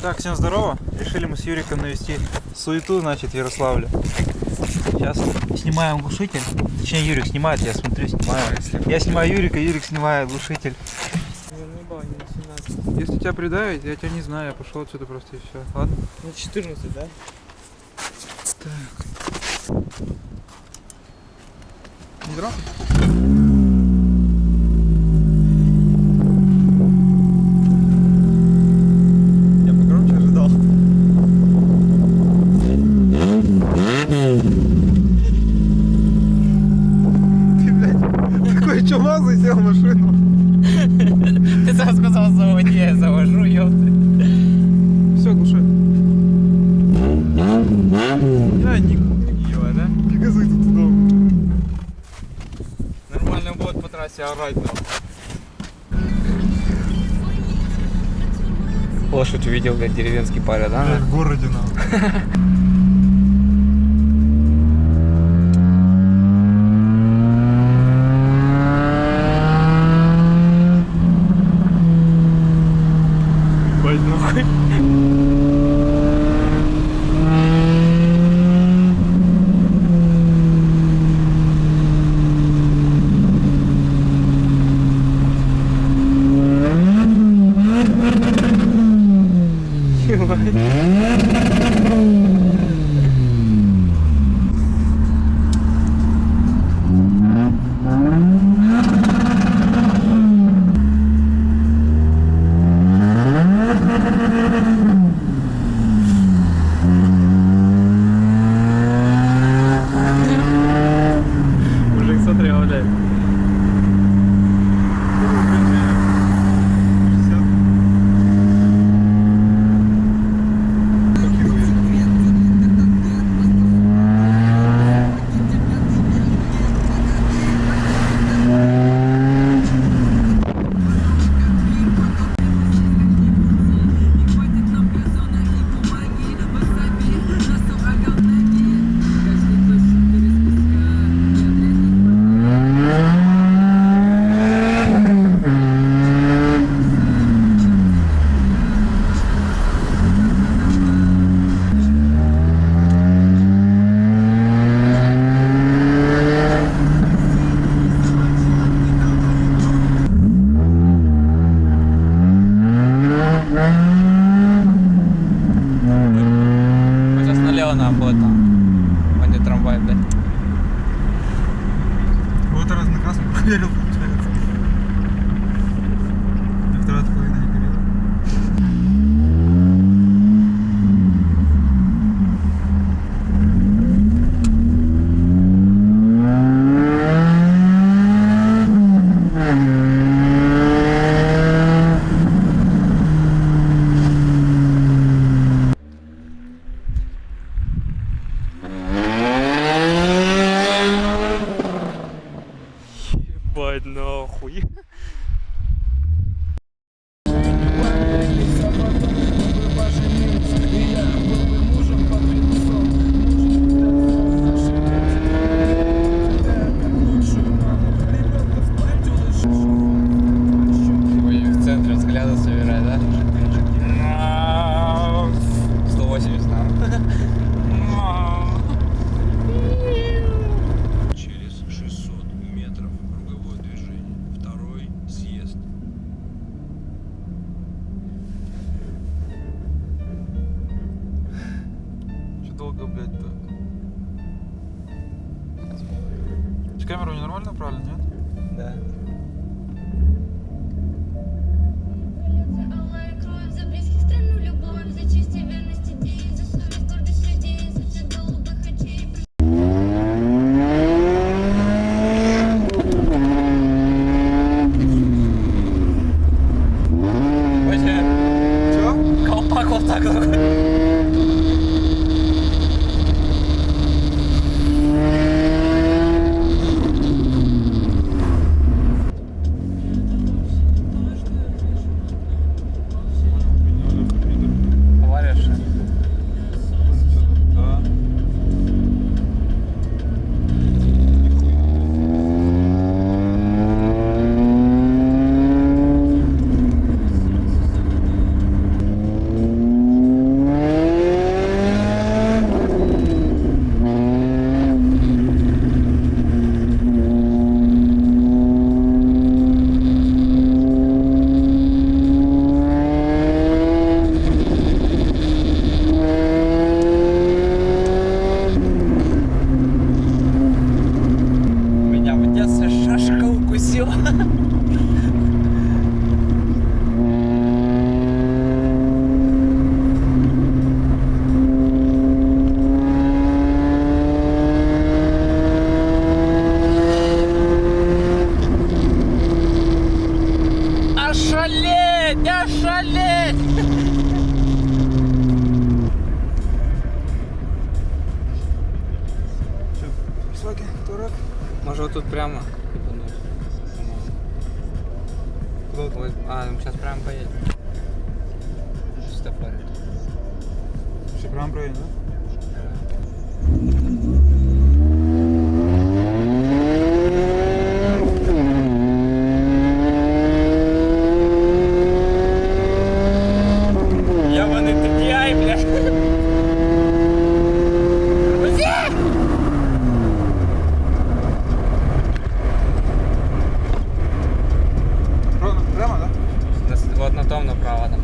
Так, всем здорово. Решили мы с Юриком навести суету, значит, в Ярославле. Сейчас снимаем глушитель. Точнее, Юрик снимает, я смотрю, снимаю. Я снимаю Юрика, Юрик снимает глушитель. Если тебя придавить, я тебя не знаю, я пошел отсюда просто и все. Ладно? На 14, да? Так. Не дрон? Я погромче ожидал. Ты, блядь, такой чумазый сел в машину. Ты сам сказал заводи, я завожу, ёпты. Все, глуши. Я не газуй тут дома. Нормально будет по трассе орать, да. Лошадь увидел, блядь, деревенский парень, да? В городе нам. Бать нахуй. Мужик смотрел, блядь. Сейчас налево нам будет там. Вон где трамвай, блядь. Вот раз на красном проверил, получается. На второй половина не горел. Ебать нахуй. В центре взгляда собирать, да? 180 там. Через 600 метров круговое движение. Второй съезд. Че долго, блядь-то? Камеру ненормально направлена, нет? Да. Алая кровь за близких страну любовь, за честь и верность идеи, за совесть, гордость людей, за цвет голубых очей. Вообще, Че? колпак вот так такой. Ошалеть! Ошалеть! Высокий, турок. Може тут прямо? Куда Ой, ну сейчас прямо поедем. Светофорит. Все прям правильно, да? Ябаний TTI, бля. Прямо, да? Вот на том направо там.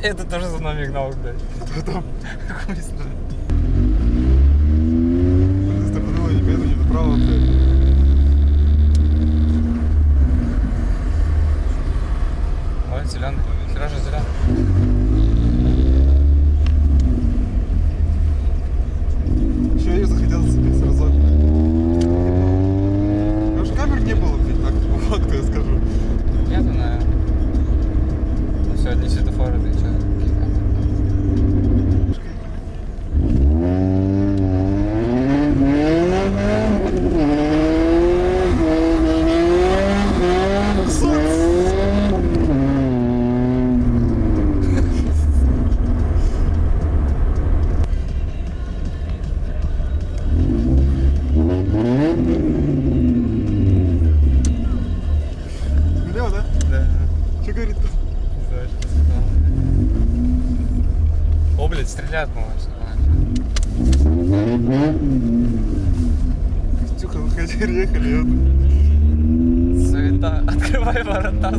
Это тоже за нами гнал, блядь. Кто там? Хуй знает. Ты стопанула ни поеду, ни направо, блядь. Ой, зеленый. Сережа, зеленый. Еще я захотел зацепиться разок. Потому что камер не было, блядь, так, по факту я скажу. Нету, наверное. Ну, сегодня светофоры, ты что? Налево, да? Да. Что говорит-то? Не знаю, что сказал. О, блядь, стреляют, по-моему, Тюха, выходи, ехали. Суета. Открывай ворота.